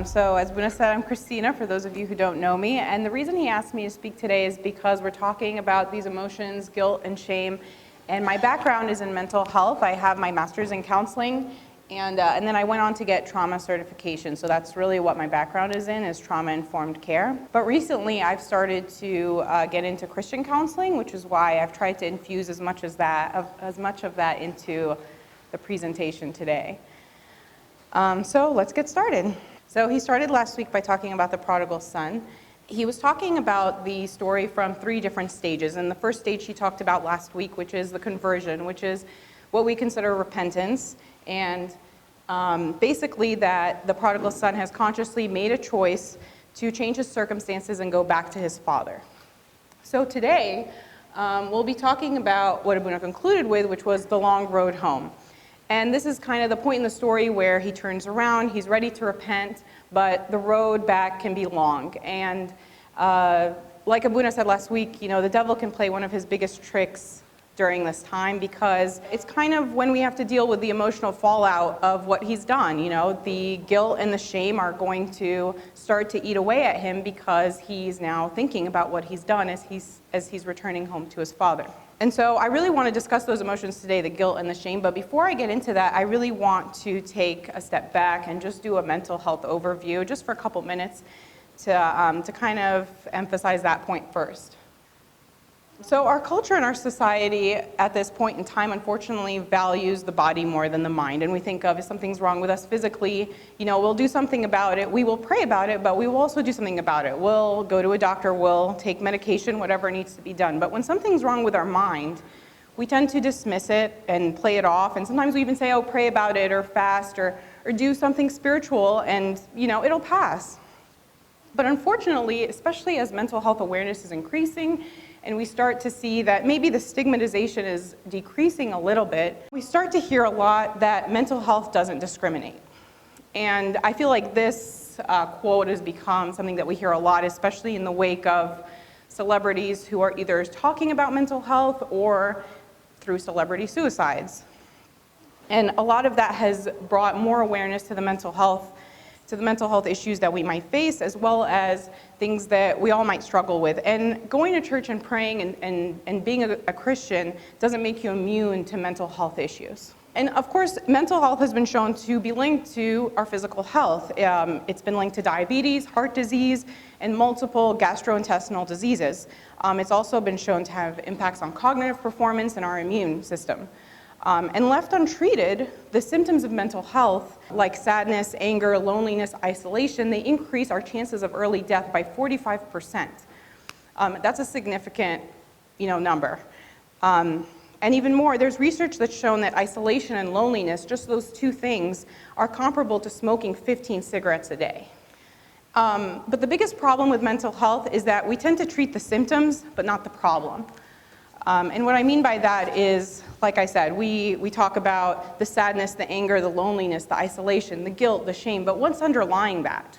So as Buna said, I'm Christina, for those of you who don't know me. And the reason he asked me to speak today is because we're talking about these emotions, guilt and shame. And my background is in mental health. I have my master's in counseling. And then I went on to get trauma certification. So that's really what my background is trauma-informed care. But recently I've started to get into Christian counseling, which is why I've tried to infuse as much of that into the presentation today. So let's get started. So he started last week by talking about the prodigal son. He was talking about the story from 3 different stages. And the first stage he talked about last week, which is the conversion, which is what we consider repentance. And basically that the prodigal son has consciously made a choice to change his circumstances and go back to his father. So today, we'll be talking about what Abuna concluded with, which was the long road home. And this is kind of the point in the story where he turns around, he's ready to repent, but the road back can be long. And like Abuna said last week, the devil can play one of his biggest tricks during this time, because it's kind of when we have to deal with the emotional fallout of what he's done. The guilt and the shame are going to start to eat away at him because he's now thinking about what he's done as he's returning home to his father. And so I really want to discuss those emotions today, the guilt and the shame. But before I get into that, I really want to take a step back and just do a mental health overview, just for a couple minutes, to kind of emphasize that point first. So our culture and our society at this point in time, unfortunately, values the body more than the mind. And we think of, if something's wrong with us physically, we'll do something about it. We will pray about it, but we will also do something about it. We'll go to a doctor, we'll take medication, whatever needs to be done. But when something's wrong with our mind, we tend to dismiss it and play it off. And sometimes we even say, oh, pray about it, or fast, or do something spiritual, and it'll pass. But unfortunately, especially as mental health awareness is increasing, and we start to see that maybe the stigmatization is decreasing a little bit, we start to hear a lot that mental health doesn't discriminate. And I feel like this quote has become something that we hear a lot, especially in the wake of celebrities who are either talking about mental health or through celebrity suicides. And a lot of that has brought more awareness to the mental health issues that we might face, as well as things that we all might struggle with. And going to church and praying and being a Christian doesn't make you immune to mental health issues. And of course, mental health has been shown to be linked to our physical health. It's been linked to diabetes, heart disease, and multiple gastrointestinal diseases. It's also been shown to have impacts on cognitive performance and our immune system. And left untreated, the symptoms of mental health, like sadness, anger, loneliness, isolation, they increase our chances of early death by 45%. That's a significant, number. And even more, there's research that's shown that isolation and loneliness, just those 2 things, are comparable to smoking 15 cigarettes a day. But the biggest problem with mental health is that we tend to treat the symptoms, but not the problem. And what I mean by that is, like I said, we talk about the sadness, the anger, the loneliness, the isolation, the guilt, the shame, but what's underlying that?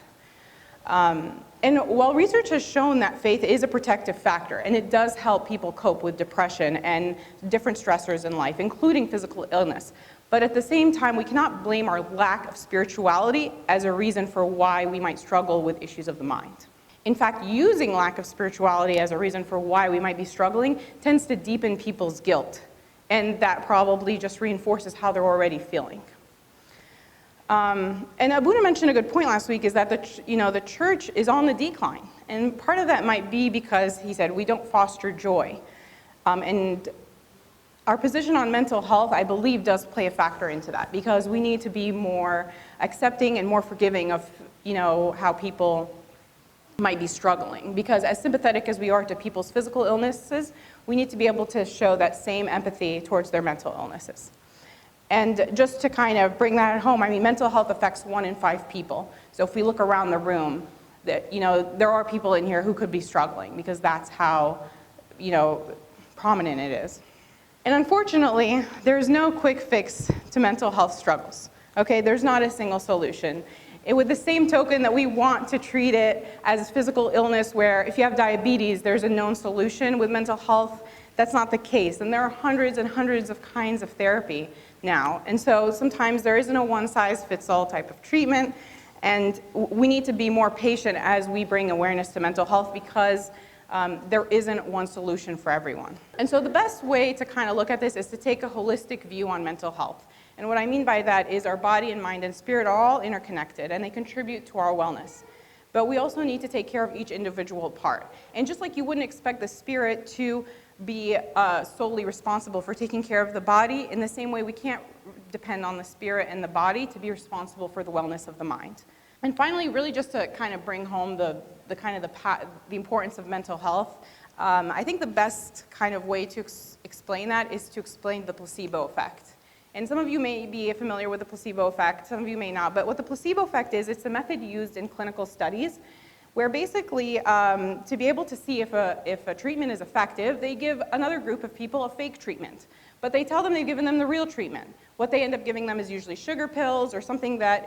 And while research has shown that faith is a protective factor, and it does help people cope with depression and different stressors in life, including physical illness, but at the same time, we cannot blame our lack of spirituality as a reason for why we might struggle with issues of the mind. In fact, using lack of spirituality as a reason for why we might be struggling tends to deepen people's guilt. And that probably just reinforces how they're already feeling. And Abuna mentioned a good point last week, is that the church is on the decline. And part of that might be because, he said, we don't foster joy. And our position on mental health, I believe, does play a factor into that, because we need to be more accepting and more forgiving of, how people might be struggling. Because as sympathetic as we are to people's physical illnesses, we need to be able to show that same empathy towards their mental illnesses. And just to kind of bring that home, mental health affects 1 in 5 people. So if we look around the room, that there are people in here who could be struggling, because that's how prominent it is. And unfortunately, there's no quick fix to mental health struggles. Okay, there's not a single solution. With the same token that we want to treat it as physical illness, where if you have diabetes, there's a known solution, with mental health, that's not the case. And there are hundreds and hundreds of kinds of therapy now. And so sometimes there isn't a one-size-fits-all type of treatment. And we need to be more patient as we bring awareness to mental health because there isn't one solution for everyone. And so the best way to kind of look at this is to take a holistic view on mental health. And what I mean by that is our body and mind and spirit are all interconnected and they contribute to our wellness. But we also need to take care of each individual part. And just like you wouldn't expect the spirit to be solely responsible for taking care of the body, in the same way we can't depend on the spirit and the body to be responsible for the wellness of the mind. And finally, really just to kind of bring home the importance of mental health, I think the best kind of way to explain that is to explain the placebo effect. And some of you may be familiar with the placebo effect, some of you may not, but what the placebo effect is, it's a method used in clinical studies where basically to be able to see if a treatment is effective, they give another group of people a fake treatment. But they tell them they've given them the real treatment. What they end up giving them is usually sugar pills or something that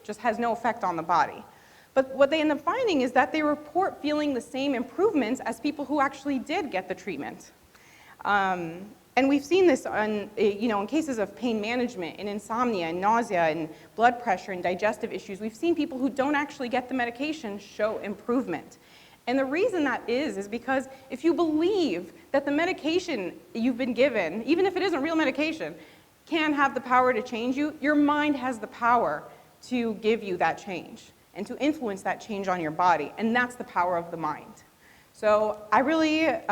just has no effect on the body. But what they end up finding is that they report feeling the same improvements as people who actually did get the treatment. And we've seen this in cases of pain management and insomnia and nausea and blood pressure and digestive issues. We've seen people who don't actually get the medication show improvement. And the reason that is because if you believe that the medication you've been given, even if it isn't real medication, can have the power to change you, your mind has the power to give you that change and to influence that change on your body. And that's the power of the mind. So I really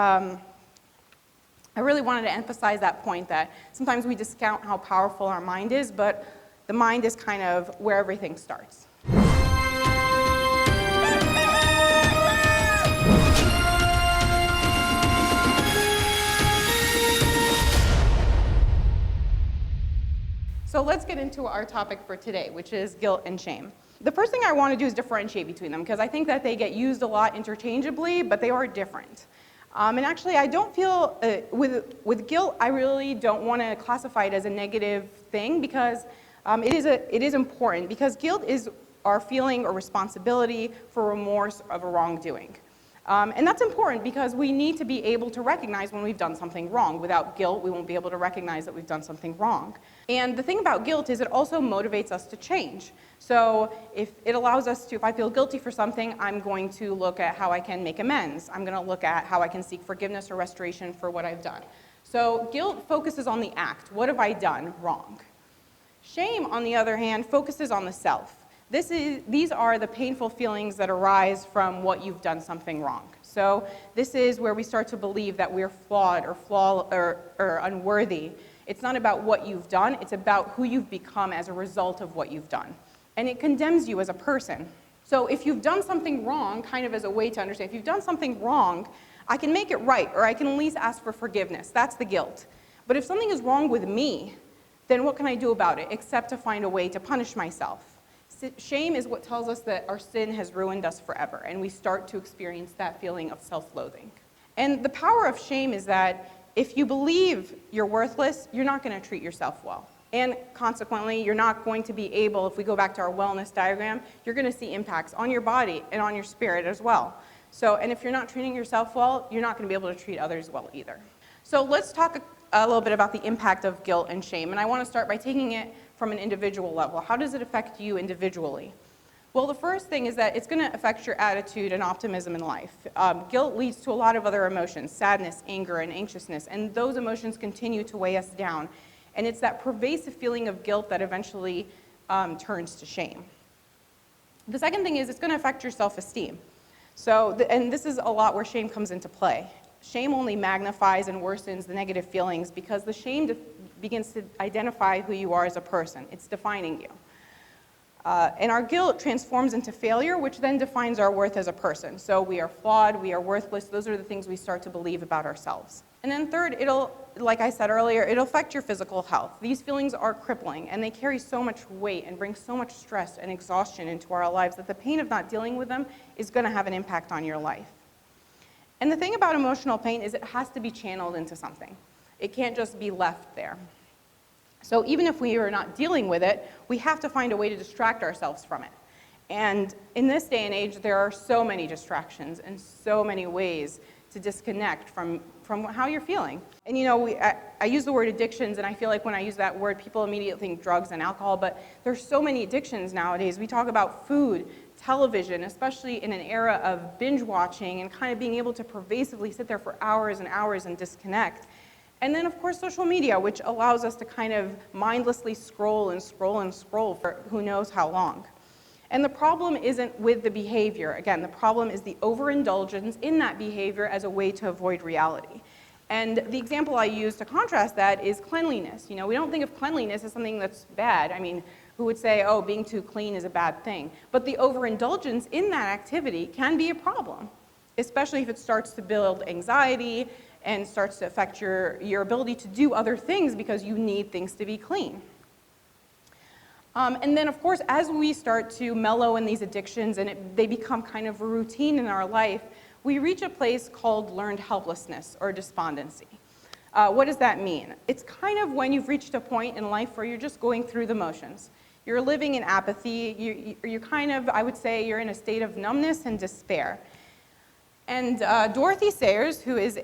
wanted to emphasize that point that sometimes we discount how powerful our mind is, but the mind is kind of where everything starts. So let's get into our topic for today, which is guilt and shame. The first thing I want to do is differentiate between them because I think that they get used a lot interchangeably, but they are different. And actually, I don't feel, with guilt, I really don't want to classify it as a negative thing because it is important because guilt is our feeling or responsibility for remorse of a wrongdoing. And that's important because we need to be able to recognize when we've done something wrong. Without guilt, we won't be able to recognize that we've done something wrong. And the thing about guilt is it also motivates us to change. So if it allows us to, if I feel guilty for something, I'm going to look at how I can make amends. I'm going to look at how I can seek forgiveness or restoration for what I've done. So guilt focuses on the act. What have I done wrong? Shame, on the other hand, focuses on the self. These are the painful feelings that arise from what you've done something wrong. So this is where we start to believe that we're flawed or unworthy. It's not about what you've done, it's about who you've become as a result of what you've done. And it condemns you as a person. So if you've done something wrong, kind of as a way to understand, if you've done something wrong, I can make it right, or I can at least ask for forgiveness. That's the guilt. But if something is wrong with me, then what can I do about it except to find a way to punish myself? Shame is what tells us that our sin has ruined us forever, and we start to experience that feeling of self-loathing. And the power of shame is that if you believe you're worthless, you're not going to treat yourself well. And consequently, you're not going to be able, if we go back to our wellness diagram, you're going to see impacts on your body and on your spirit as well. So, and if you're not treating yourself well, you're not going to be able to treat others well either. So let's talk a little bit about the impact of guilt and shame. And I want to start by taking it from an individual level. How does it affect you individually? Well, the first thing is that it's going to affect your attitude and optimism in life. Guilt leads to a lot of other emotions, sadness, anger, and anxiousness, and those emotions continue to weigh us down. And it's that pervasive feeling of guilt that eventually turns to shame. The second thing is it's going to affect your self-esteem. And this is a lot where shame comes into play. Shame only magnifies and worsens the negative feelings because the shame begins to identify who you are as a person. It's defining you. And our guilt transforms into failure, which then defines our worth as a person. So we are flawed, we are worthless. Those are the things we start to believe about ourselves. And then third, like I said earlier, it'll affect your physical health. These feelings are crippling, and they carry so much weight and bring so much stress and exhaustion into our lives that the pain of not dealing with them is going to have an impact on your life. And the thing about emotional pain is it has to be channeled into something. It can't just be left there. So even if we are not dealing with it, we have to find a way to distract ourselves from it. And in this day and age, there are so many distractions and so many ways to disconnect from how you're feeling. And I use the word addictions, and I feel like when I use that word, people immediately think drugs and alcohol, but there's so many addictions nowadays. We talk about food, television, especially in an era of binge watching and kind of being able to pervasively sit there for hours and hours and disconnect. And then, of course, social media, which allows us to kind of mindlessly scroll and scroll and scroll for who knows how long. And the problem isn't with the behavior. Again, the problem is the overindulgence in that behavior as a way to avoid reality. And the example I use to contrast that is cleanliness. We don't think of cleanliness as something that's bad. I mean, who would say, oh, being too clean is a bad thing? But the overindulgence in that activity can be a problem, especially if it starts to build anxiety and starts to affect your ability to do other things because you need things to be clean. And then, of course, as we start to mellow in these addictions and they become kind of a routine in our life, we reach a place called learned helplessness or despondency. What does that mean? It's kind of when you've reached a point in life where you're just going through the motions. You're living in apathy. You're kind of, I would say, you're in a state of numbness and despair. And Dorothy Sayers, who is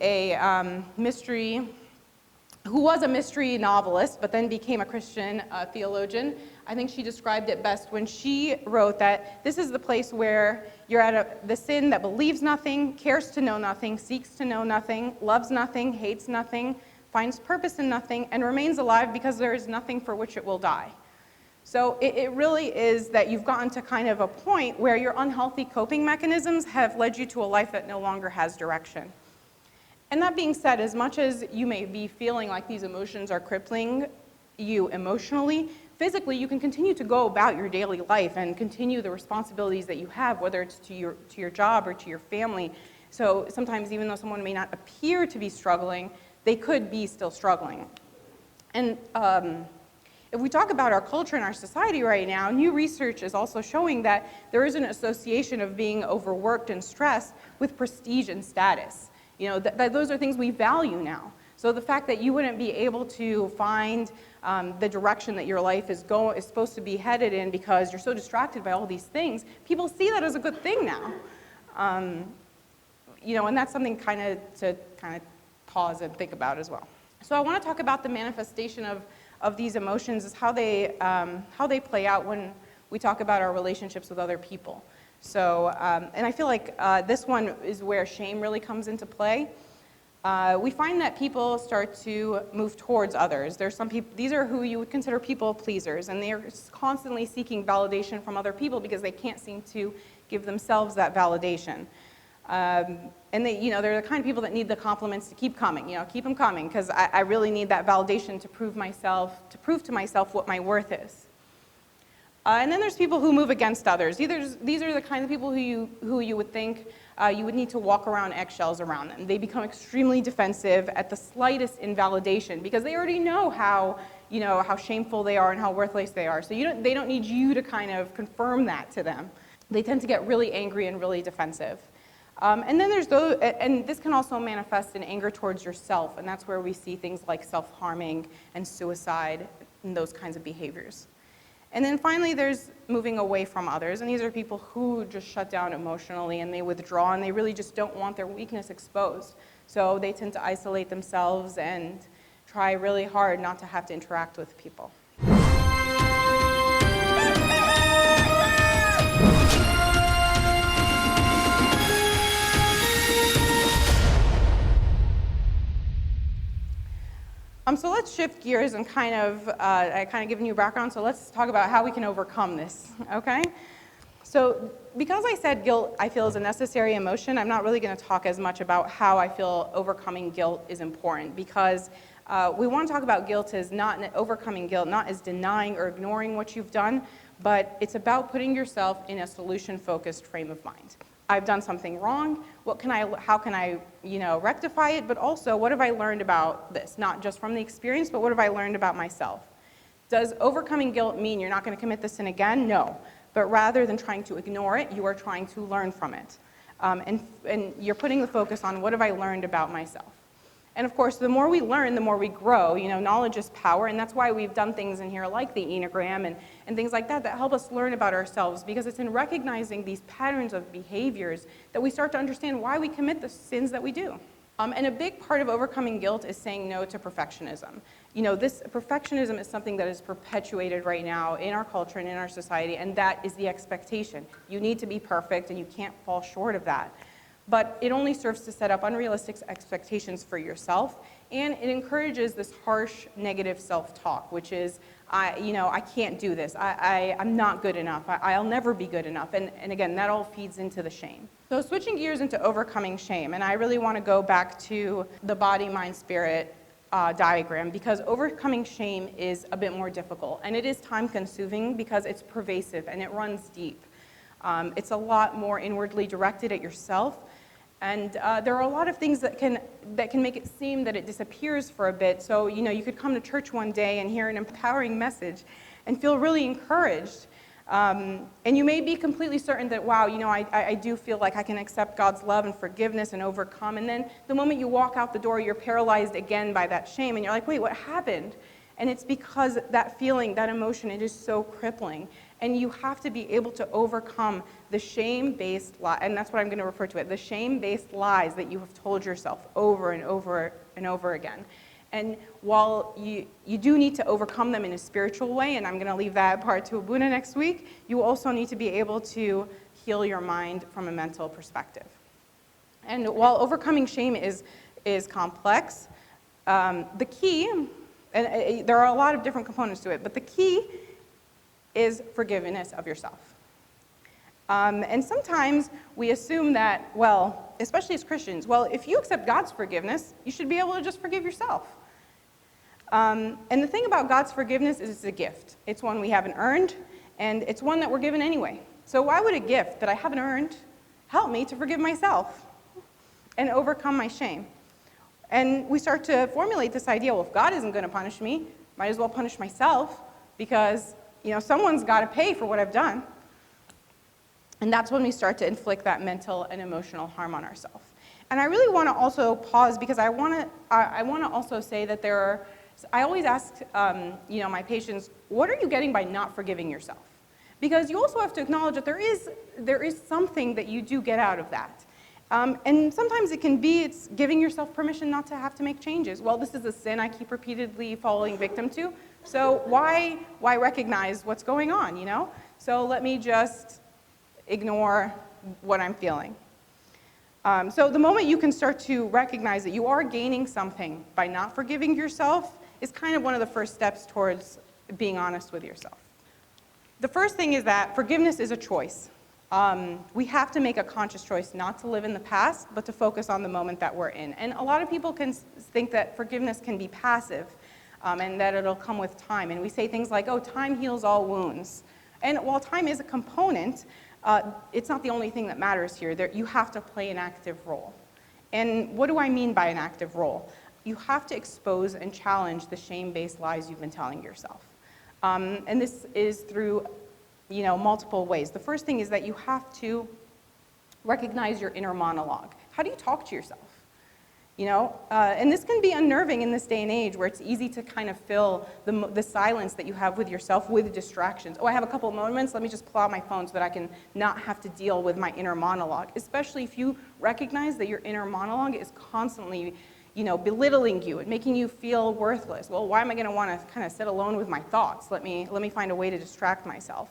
who was a mystery novelist, but then became a Christian theologian, I think she described it best when she wrote that this is the place where you're at the sin that believes nothing, cares to know nothing, seeks to know nothing, loves nothing, hates nothing, finds purpose in nothing, and remains alive because there is nothing for which it will die. So it really is that you've gotten to kind of a point where your unhealthy coping mechanisms have led you to a life that no longer has direction. And that being said, as much as you may be feeling like these emotions are crippling you emotionally, physically you can continue to go about your daily life and continue the responsibilities that you have, whether it's to your job or to your family. So sometimes even though someone may not appear to be struggling, they could be still struggling. And if we talk about our culture and our society right now, new research is also showing that there is an association of being overworked and stressed with prestige and status. Those are things we value now. So the fact that you wouldn't be able to find the direction that your life is supposed to be headed in because you're so distracted by all these things, people see that as a good thing now. And that's something to pause and think about as well. So I want to talk about the manifestation of these emotions, is how they play out when we talk about our relationships with other people. So, and I feel like this one is where shame really comes into play. We find that people start to move towards others. There's some people, these are who you would consider people pleasers, and they're constantly seeking validation from other people because they can't seem to give themselves that validation. And they're the kind of people that need the compliments to keep coming, keep them coming, because I really need that validation to prove to myself what my worth is. And then there's people who move against others. These are the kind of people who you would think you would need to walk around eggshells around them. They become extremely defensive at the slightest invalidation because they already know how shameful they are and how worthless they are. So they don't need you to kind of confirm that to them. They tend to get really angry and really defensive. And then there's those, and this can also manifest in anger towards yourself, and that's where we see things like self-harming and suicide and those kinds of behaviors. And then finally, there's moving away from others, and these are people who just shut down emotionally and they withdraw and they really just don't want their weakness exposed. So they tend to isolate themselves and try really hard not to have to interact with people. So let's shift gears and I given you a background, so let's talk about how we can overcome this, okay? So because I said guilt, I feel, is a necessary emotion, I'm not really going to talk as much about how I feel overcoming guilt is important, because we want to talk about guilt as not overcoming guilt, not as denying or ignoring what you've done, but it's about putting yourself in a solution-focused frame of mind. I've done something wrong. How can I rectify it? But also, what have I learned about this? Not just from the experience, but what have I learned about myself? Does overcoming guilt mean you're not going to commit the sin again? No. But rather than trying to ignore it, you are trying to learn from it. And you're putting the focus on what have I learned about myself. And of course, the more we learn, the more we grow. Knowledge is power, and that's why we've done things in here like the Enneagram and things like that help us learn about ourselves, because it's in recognizing these patterns of behaviors that we start to understand why we commit the sins that we do. And a big part of overcoming guilt is saying no to perfectionism. This perfectionism is something that is perpetuated right now in our culture and in our society, and that is the expectation. You need to be perfect, and you can't fall short of that. But it only serves to set up unrealistic expectations for yourself, and it encourages this harsh, negative self-talk, which is, I can't do this, I'm not good enough, I'll never be good enough, and again, that all feeds into the shame. So switching gears into overcoming shame, and I really want to go back to the body, mind, spirit diagram, because overcoming shame is a bit more difficult, and it is time-consuming because it's pervasive and it runs deep. It's a lot more inwardly directed at yourself, and there are a lot of things that can make it seem that it disappears for a bit. So you could come to church one day and hear an empowering message and feel really encouraged, and you may be completely certain that, wow, I do feel like I can accept God's love and forgiveness and overcome, and then the moment you walk out the door, you're paralyzed again by that shame, and you're like, wait, what happened? And it's because that feeling, that emotion, it is so crippling. And you have to be able to overcome the shame-based lies, and that's what I'm going to refer to it, the shame-based lies that you have told yourself over and over and over again. And while you do need to overcome them in a spiritual way, and I'm going to leave that part to Abuna next week, you also need to be able to heal your mind from a mental perspective. And while overcoming shame is complex, the key, and there are a lot of different components to it, but the key is forgiveness of yourself. And sometimes we assume that, well, especially as Christians, well, if you accept God's forgiveness, you should be able to just forgive yourself. And the thing about God's forgiveness is it's a gift. It's one we haven't earned, and it's one that we're given anyway. So why would a gift that I haven't earned help me to forgive myself and overcome my shame? And we start to formulate this idea, well, if God isn't going to punish me, might as well punish myself, because someone's got to pay for what I've done. And that's when we start to inflict that mental and emotional harm on ourselves. And I really want to also pause, because I want to also say that I always ask my patients, what are you getting by not forgiving yourself? Because you also have to acknowledge that there is something that you do get out of that. And sometimes it's giving yourself permission not to have to make changes. Well, this is a sin I keep repeatedly falling victim to, so why recognize what's going on, So let me just ignore what I'm feeling. So the moment you can start to recognize that you are gaining something by not forgiving yourself is kind of one of the first steps towards being honest with yourself. The first thing is that forgiveness is a choice. We have to make a conscious choice not to live in the past, but to focus on the moment that we're in. And a lot of people can think that forgiveness can be passive, and that it'll come with time. And we say things like, oh, time heals all wounds. And while time is a component, it's not the only thing that matters here. You have to play an active role. And what do I mean by an active role? You have to expose and challenge the shame-based lies you've been telling yourself. And this is through multiple ways. The first thing is that you have to recognize your inner monologue. How do you talk to yourself? And this can be unnerving in this day and age, where it's easy to kind of fill the silence that you have with yourself with distractions. Oh, I have a couple of moments, let me just pull out my phone so that I can not have to deal with my inner monologue, especially if you recognize that your inner monologue is constantly belittling you and making you feel worthless. Well, why am I going to want to kind of sit alone with my thoughts? Let me find a way to distract myself.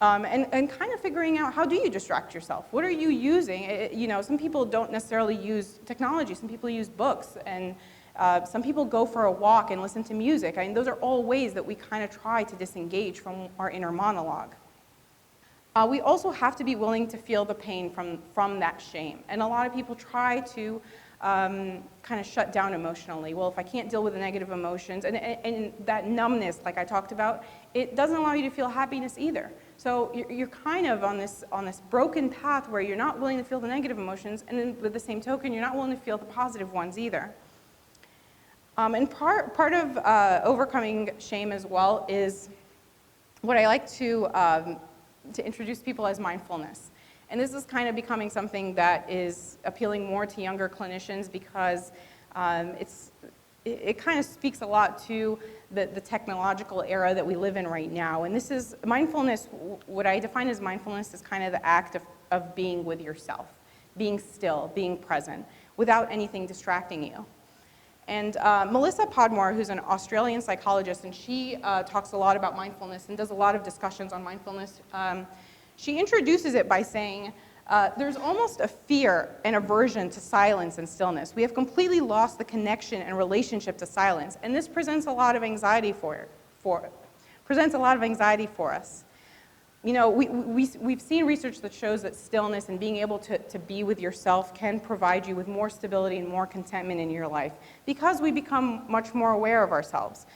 And kind of figuring out, how do you distract yourself? What are you using? Some people don't necessarily use technology. Some people use books, and some people go for a walk and listen to music. I mean, those are all ways that we kind of try to disengage from our inner monologue. We also have to be willing to feel the pain from that shame. And a lot of people try to kind of shut down emotionally. Well, if I can't deal with the negative emotions, and that numbness, like I talked about, it doesn't allow you to feel happiness either. So you're kind of on this broken path where you're not willing to feel the negative emotions, and then with the same token, you're not willing to feel the positive ones either. And part of overcoming shame as well is what I like to introduce people as mindfulness. And this is kind of becoming something that is appealing more to younger clinicians, because It kind of speaks a lot to the technological era that we live in right now. And this is mindfulness. What I define as mindfulness is kind of the act of being with yourself, being still, being present, without anything distracting you. And Melissa Podmore, who's an Australian psychologist, and she talks a lot about mindfulness and does a lot of discussions on mindfulness, she introduces it by saying, there's almost a fear and aversion to silence and stillness. We have completely lost the connection and relationship to silence, and this presents a lot of anxiety for us. You know, we've seen research that shows that stillness and being able to be with yourself can provide you with more stability and more contentment in your life because we become much more aware of ourselves.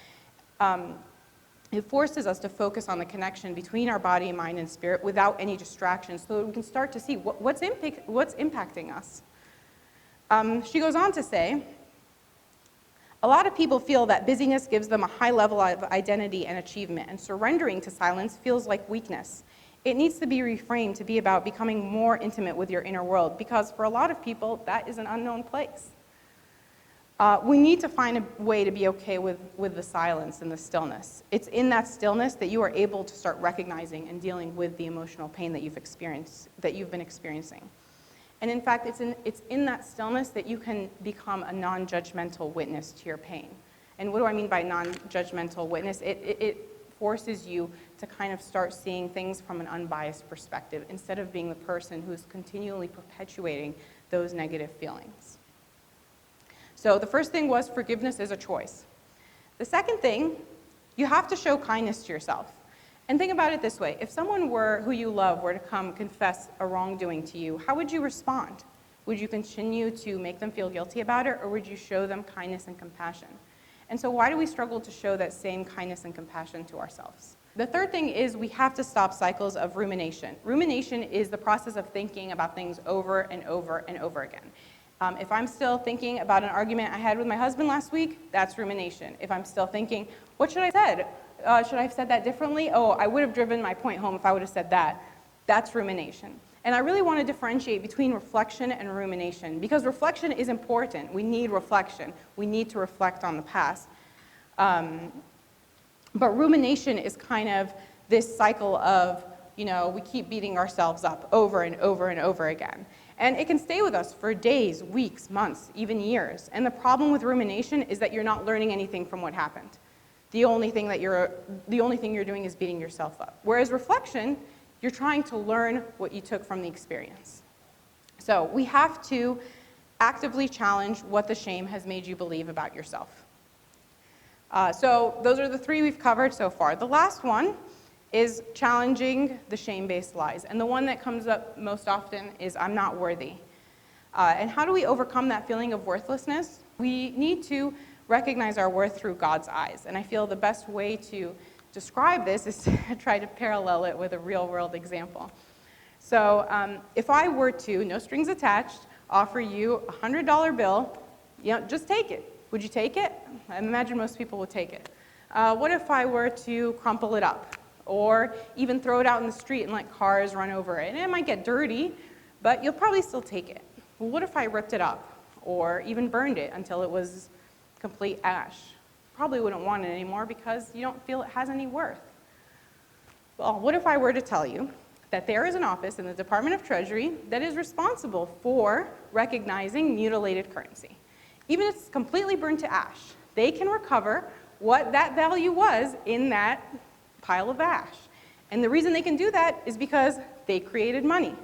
It forces us to focus on the connection between our body, mind, and spirit without any distractions so that we can start to see what's impacting us. She goes on to say, a lot of people feel that busyness gives them a high level of identity and achievement, and surrendering to silence feels like weakness. It needs to be reframed to be about becoming more intimate with your inner world, because for a lot of people, that is an unknown place. We need to find a way to be okay with the silence and the stillness. It's in that stillness that you are able to start recognizing and dealing with the emotional pain that you've been experiencing. And in fact, it's in that stillness that you can become a non-judgmental witness to your pain. And what do I mean by non-judgmental witness? It forces you to kind of start seeing things from an unbiased perspective instead of being the person who's continually perpetuating those negative feelings. So the first thing was forgiveness is a choice. The second thing, you have to show kindness to yourself. And think about it this way. If someone who you love were to come confess a wrongdoing to you, how would you respond? Would you continue to make them feel guilty about it, or would you show them kindness and compassion? And so why do we struggle to show that same kindness and compassion to ourselves? The third thing is we have to stop cycles of rumination. Rumination is the process of thinking about things over and over and over again. If I'm still thinking about an argument I had with my husband last week, that's rumination. If I'm still thinking, what should I have said? Should I have said that differently? Oh, I would have driven my point home if I would have said that. That's rumination. And I really want to differentiate between reflection and rumination, because reflection is important. We need reflection. We need to reflect on the past. But rumination is kind of this cycle of, we keep beating ourselves up over and over and over again. And it can stay with us for days, weeks, months, even years. And the problem with rumination is that you're not learning anything from what happened. The only thing you're doing is beating yourself up. Whereas reflection, you're trying to learn what you took from the experience. So we have to actively challenge what the shame has made you believe about yourself. So those are the three we've covered so far. The last one is challenging the shame-based lies. And the one that comes up most often is, I'm not worthy. And how do we overcome that feeling of worthlessness? We need to recognize our worth through God's eyes. And I feel the best way to describe this is to try to parallel it with a real-world example. So if I were to, no strings attached, offer you a $100 bill, just take it. Would you take it? I imagine most people would take it. What if I were to crumple it up? Or even throw it out in the street and let cars run over it? And it might get dirty, but you'll probably still take it. Well, what if I ripped it up? Or even burned it until it was complete ash? Probably wouldn't want it anymore because you don't feel it has any worth. Well, what if I were to tell you that there is an office in the Department of Treasury that is responsible for recognizing mutilated currency? Even if it's completely burned to ash, they can recover what that value was in that pile of ash. And the reason they can do that is because they created money.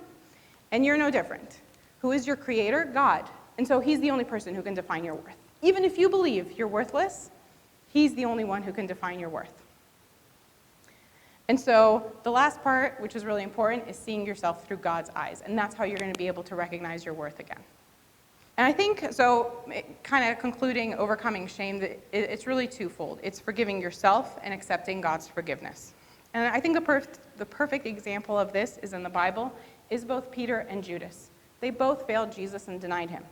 And you're no different. Who is your creator? God. And so he's the only person who can define your worth. Even if you believe you're worthless, he's the only one who can define your worth. And so the last part, which is really important, is seeing yourself through God's eyes. And that's how you're going to be able to recognize your worth again. And I think, so kind of concluding overcoming shame, that it's really twofold. It's forgiving yourself and accepting God's forgiveness. And I think the perfect example of this is in the Bible, is both Peter and Judas. They both failed Jesus and denied him.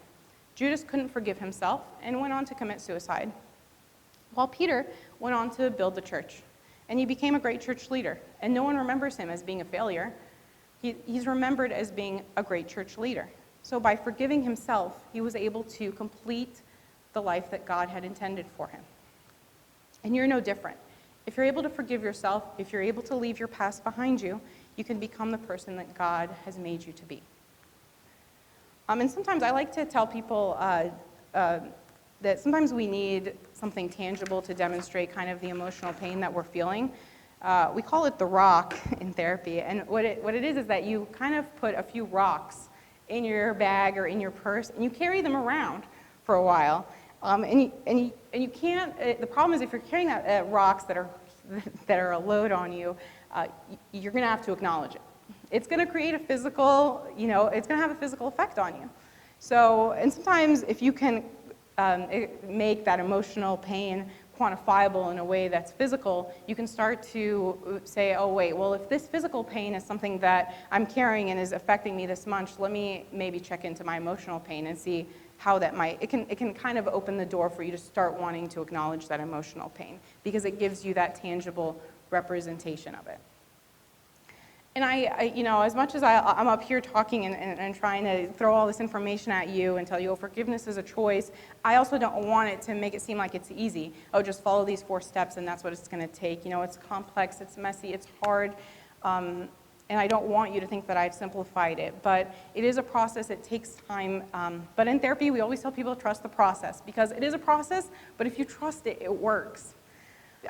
Judas couldn't forgive himself and went on to commit suicide, while Peter went on to build the church. And he became a great church leader. And no one remembers him as being a failure. He's remembered as being a great church leader. So by forgiving himself, he was able to complete the life that God had intended for him. And you're no different. If you're able to forgive yourself, if you're able to leave your past behind you, you can become the person that God has made you to be. And sometimes I like to tell people that sometimes we need something tangible to demonstrate kind of the emotional pain that we're feeling. We call it the rock in therapy, and what it is that you kind of put a few rocks in your bag or in your purse, and you carry them around for a while. And you can't. The problem is if you're carrying rocks that are a load on you, you're going to have to acknowledge it. It's going to create a physical, it's going to have a physical effect on you. So, and sometimes if you can make that emotional pain quantifiable in a way that's physical, you can start to say, oh wait, well if this physical pain is something that I'm carrying and is affecting me this much, let me maybe check into my emotional pain and see how that it can kind of open the door for you to start wanting to acknowledge that emotional pain, because it gives you that tangible representation of it. And as much as I'm up here talking and trying to throw all this information at you and tell you, oh, forgiveness is a choice, I also don't want it to make it seem like it's easy. Oh, just follow these 4 steps and that's what it's going to take. It's complex, it's messy, it's hard, and I don't want you to think that I've simplified it. But it is a process, it takes time. But in therapy, we always tell people to trust the process, because it is a process, but if you trust it, it works.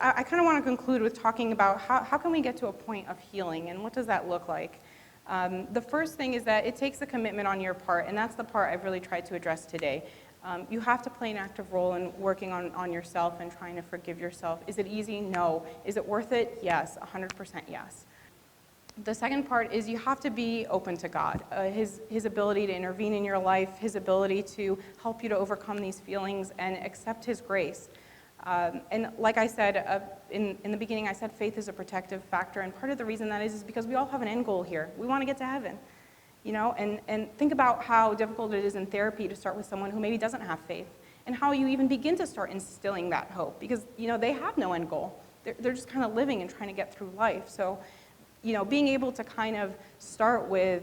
I kind of want to conclude with talking about how can we get to a point of healing, and what does that look like? The first thing is that it takes a commitment on your part, and that's the part I've really tried to address today. You have to play an active role in working on yourself and trying to forgive yourself. Is it easy? No. Is it worth it? Yes, 100% yes. The second part is you have to be open to God, His ability to intervene in your life, His ability to help you to overcome these feelings and accept His grace. And like I said, in the beginning, I said faith is a protective factor, and part of the reason that is because we all have an end goal here. We want to get to heaven, and think about how difficult it is in therapy to start with someone who maybe doesn't have faith, and how you even begin to start instilling that hope, because, they have no end goal. They're just kind of living and trying to get through life. So, being able to kind of start with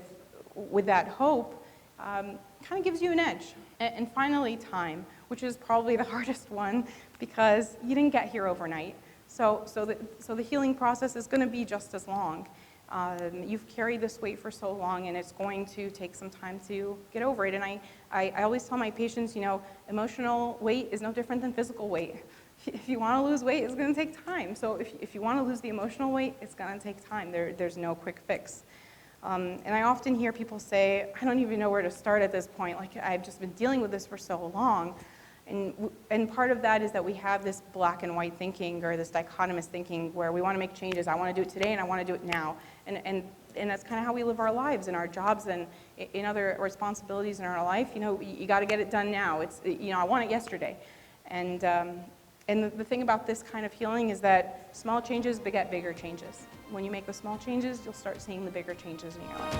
that hope kind of gives you an edge. And finally, time, which is probably the hardest one, because you didn't get here overnight. So the healing process is going to be just as long. You've carried this weight for so long, and it's going to take some time to get over it. And I always tell my patients, emotional weight is no different than physical weight. If you want to lose weight, it's going to take time. So if you want to lose the emotional weight, it's going to take time. There's no quick fix. And I often hear people say, I don't even know where to start at this point. Like, I've just been dealing with this for so long. And part of that is that we have this black and white thinking, or this dichotomous thinking, where we want to make changes. I want to do it today and I want to do it now. And that's kind of how we live our lives, in our jobs and in other responsibilities in our life. You got to get it done now. I want it yesterday. And the thing about this kind of healing is that small changes beget bigger changes. When you make the small changes, you'll start seeing the bigger changes in your life.